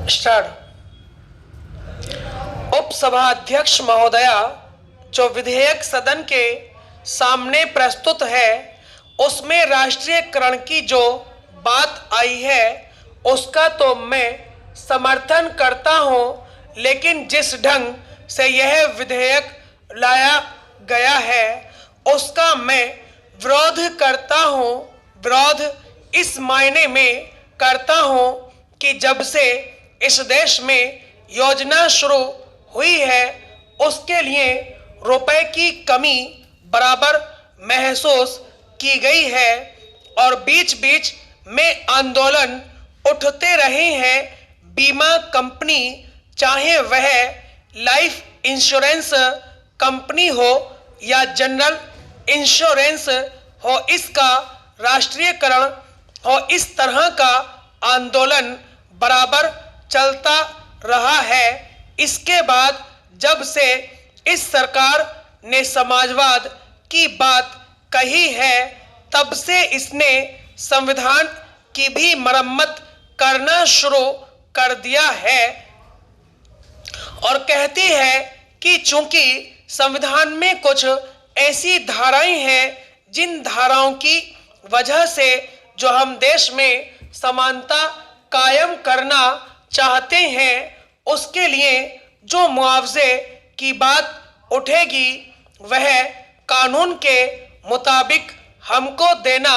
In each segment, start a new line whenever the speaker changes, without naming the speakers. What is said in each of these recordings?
Start. उपसभा अध्यक्ष महोदया, जो विधेयक सदन के सामने प्रस्तुत है उसमें राष्ट्रीयकरण की जो बात आई है उसका तो मैं समर्थन करता हूं, लेकिन जिस ढंग से यह विधेयक लाया गया है उसका मैं विरोध करता हूं। विरोध इस मायने में करता हूं कि जब से इस देश में योजना शुरू हुई है उसके लिए रुपए की कमी बराबर महसूस की गई है और बीच बीच में आंदोलन उठते रहे हैं। बीमा कंपनी, चाहे वह लाइफ इंश्योरेंस कंपनी हो या जनरल इंश्योरेंस हो, इसका राष्ट्रीयकरण हो, इस तरह का आंदोलन बराबर चलता रहा है। इसके बाद जब से इस सरकार ने समाजवाद की बात कही है तब से इसने संविधान की भी मरम्मत करना शुरू कर दिया है और कहती है कि चूंकि संविधान में कुछ ऐसी धाराएं हैं जिन धाराओं की वजह से जो हम देश में समानता कायम करना चाहते हैं उसके लिए जो मुआवजे की बात उठेगी वह कानून के मुताबिक हमको देना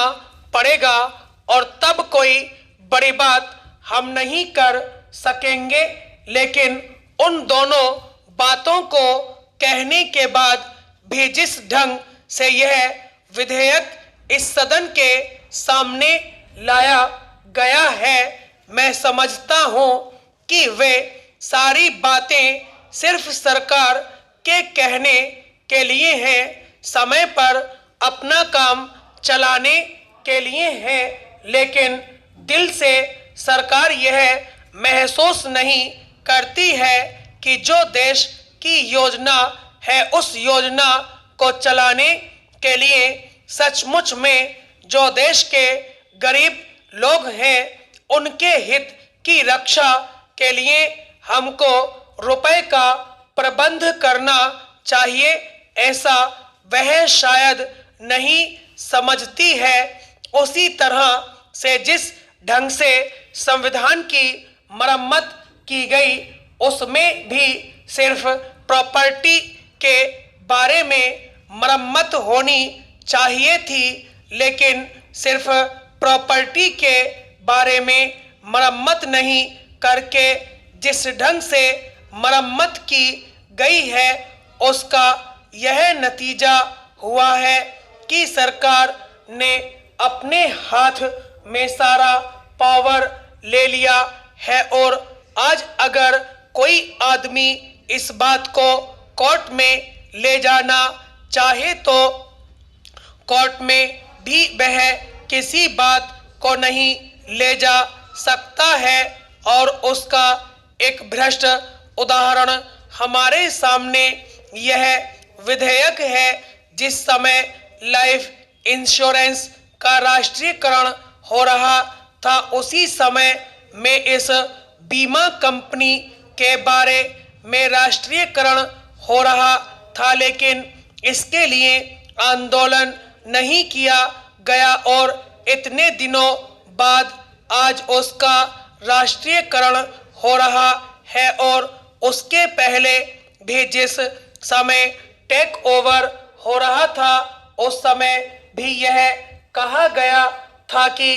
पड़ेगा और तब कोई बड़ी बात हम नहीं कर सकेंगे। लेकिन उन दोनों बातों को कहने के बाद भी जिस ढंग से यह विधेयक इस सदन के सामने लाया गया है, मैं समझता हूं कि वे सारी बातें सिर्फ सरकार के कहने के लिए हैं, समय पर अपना काम चलाने के लिए हैं, लेकिन दिल से सरकार यह महसूस नहीं करती है कि जो देश की योजना है उस योजना को चलाने के लिए सचमुच में जो देश के गरीब लोग हैं उनके हित की रक्षा के लिए हमको रुपए का प्रबंध करना चाहिए। ऐसा वह शायद नहीं समझती है। उसी तरह से जिस ढंग से संविधान की मरम्मत की गई उसमें भी सिर्फ प्रॉपर्टी के बारे में मरम्मत होनी चाहिए थी, लेकिन सिर्फ प्रॉपर्टी के बारे में मरम्मत नहीं करके जिस ढंग से मरम्मत की गई है उसका यह नतीजा हुआ है कि सरकार ने अपने हाथ में सारा पावर ले लिया है और आज अगर कोई आदमी इस बात को कोर्ट में ले जाना चाहे तो कोर्ट में भी वह किसी बात को नहीं ले जा सकता है। और उसका एक भ्रष्ट उदाहरण हमारे सामने यह विधेयक है। जिस समय लाइफ इंश्योरेंस का राष्ट्रीयकरण हो रहा था उसी समय में इस बीमा कंपनी के बारे में राष्ट्रीयकरण हो रहा था, लेकिन इसके लिए आंदोलन नहीं किया गया और इतने दिनों बाद आज उसका राष्ट्रीयकरण हो रहा है। और उसके पहले भी जिस समय टेक ओवर हो रहा था उस समय भी यह कहा गया था कि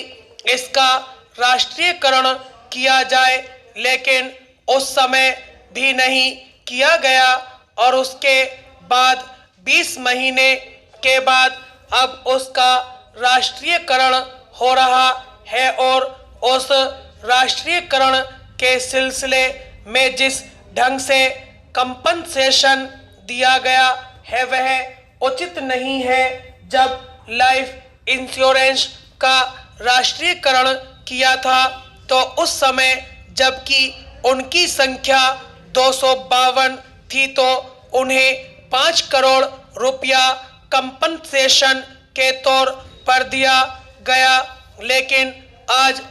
इसका राष्ट्रीयकरण किया जाए, लेकिन उस समय भी नहीं किया गया और उसके बाद 20 महीने के बाद अब उसका राष्ट्रीयकरण हो रहा है और उस राष्ट्रीयकरण के सिलसिले में जिस ढंग से कंपनसेशन दिया गया है वह उचित नहीं है। जब लाइफ इंश्योरेंस का राष्ट्रीयकरण किया था तो उस समय जबकि उनकी संख्या 252 थी तो उन्हें 5 करोड़ रुपया कंपनसेशन के तौर पर दिया गया, लेकिन आज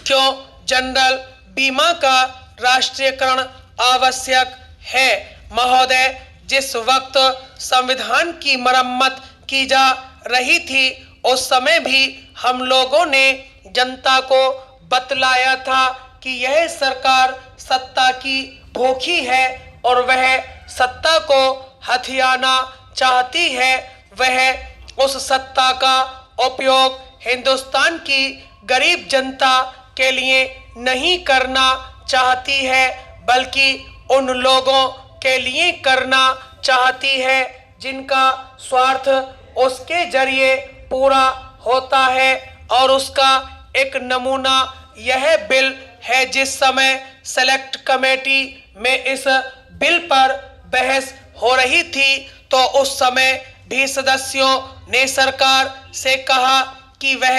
क्यों जनरल बीमा का राष्ट्रीयकरण आवश्यक है। महोदय, जिस वक्त संविधान की मरम्मत की जा रही थी उस समय भी हम लोगों ने जनता को बतलाया था कि यह सरकार सत्ता की भूखी है और वह सत्ता को हथियाना चाहती है। वह उस सत्ता का उपयोग हिंदुस्तान की गरीब जनता के लिए नहीं करना चाहती है, बल्कि उन लोगों के लिए करना चाहती है जिनका स्वार्थ उसके जरिए पूरा होता है। और उसका एक नमूना यह बिल है। जिस समय सेलेक्ट कमेटी में इस बिल पर बहस हो रही थी तो उस समय भी सदस्यों ने सरकार से कहा कि वह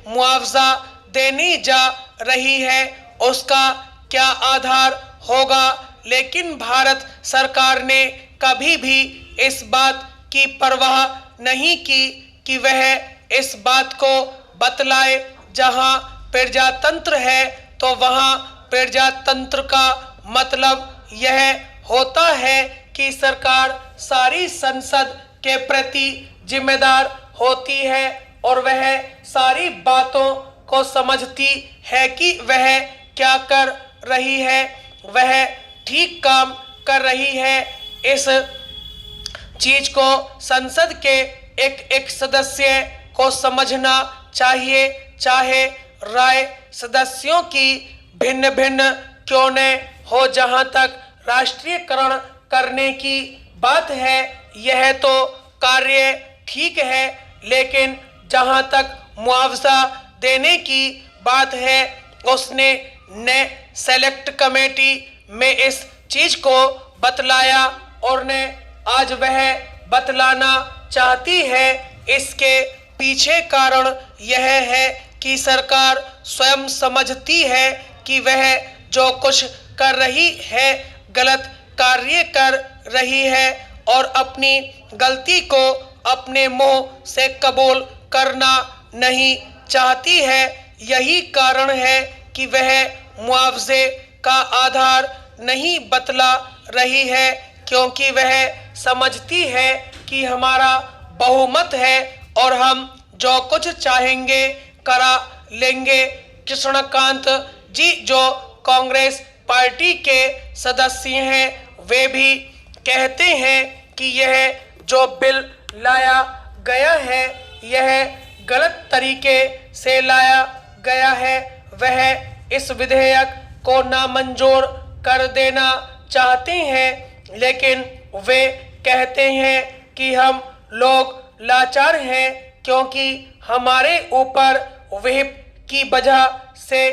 मुआवजा देने जा रही है, उसका क्या आधार होगा, लेकिन भारत सरकार ने कभी भी इस बात की परवाह नहीं की कि वह इस बात को बतलाए। जहां प्रजातंत्र है तो वहां प्रजातंत्र का मतलब यह होता है कि सरकार सारी संसद के प्रति जिम्मेदार होती है और वह सारी बातों को समझती है कि वह क्या कर रही है, वह ठीक काम कर रही है। इस चीज को संसद के एक सदस्य को समझना चाहिए, चाहे राय सदस्यों की भिन्न भिन्न क्यों न हो। जहां तक राष्ट्रीयकरण करने की बात है यह तो कार्य ठीक है, लेकिन जहां तक मुआवजा देने की बात है उसने ने सेलेक्ट कमेटी में इस चीज को बतलाया और ने आज वह बतलाना चाहती है। इसके पीछे कारण यह है कि सरकार स्वयं समझती है कि वह जो कुछ कर रही है गलत कार्य कर रही है और अपनी गलती को अपने मुंह से कबूल करना नहीं चाहती है। यही कारण है कि वह मुआवजे का आधार नहीं बतला रही है, क्योंकि वह समझती है कि हमारा बहुमत है और हम जो कुछ चाहेंगे करा लेंगे। कृष्णकांत जी जो कांग्रेस पार्टी के सदस्य हैं वे भी कहते हैं कि यह जो बिल लाया गया है यह गलत तरीके से लाया गया है। वह इस विधेयक को नामंजूर कर देना चाहते हैं, लेकिन वे कहते हैं कि हम लोग लाचार हैं क्योंकि हमारे ऊपर व्हिप की वजह से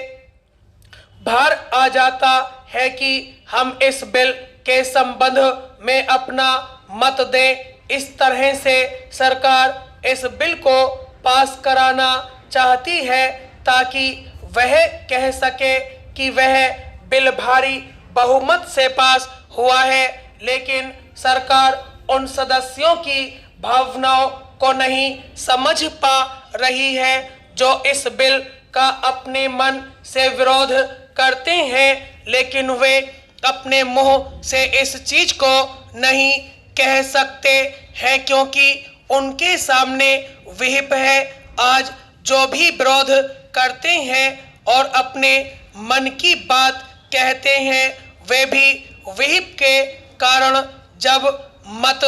भार आ जाता है कि हम इस बिल के संबंध में अपना मत दें। इस तरह से सरकार इस बिल को पास कराना चाहती है ताकि वह कह सके कि वह बिल भारी बहुमत से पास हुआ है, लेकिन सरकार उन सदस्यों की भावनाओं को नहीं समझ पा रही है जो इस बिल का अपने मन से विरोध करते हैं, लेकिन वे अपने मुंह से इस चीज को नहीं कह सकते हैं क्योंकि उनके सामने व्हिप है। आज जो भी विरोध करते हैं और अपने मन की बात कहते हैं वे भी व्हिप के कारण जब मत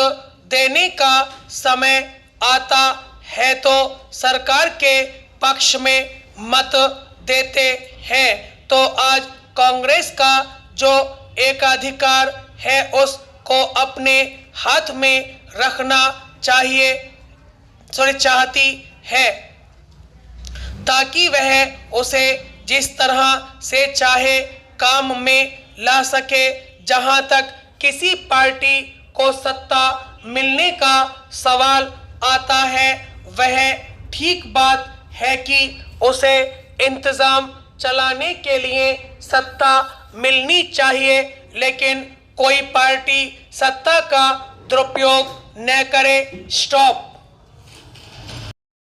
देने का समय आता है तो सरकार के पक्ष में मत देते हैं। तो आज कांग्रेस का जो एकाधिकार है उसको अपने हाथ में रखना चाहती है ताकि वह उसे जिस तरह से चाहे काम में ला सके। जहां तक किसी पार्टी को सत्ता मिलने का सवाल आता है वह ठीक बात है कि उसे इंतजाम चलाने के लिए सत्ता मिलनी चाहिए, लेकिन कोई पार्टी सत्ता का दुरुपयोग न करे। स्टॉप।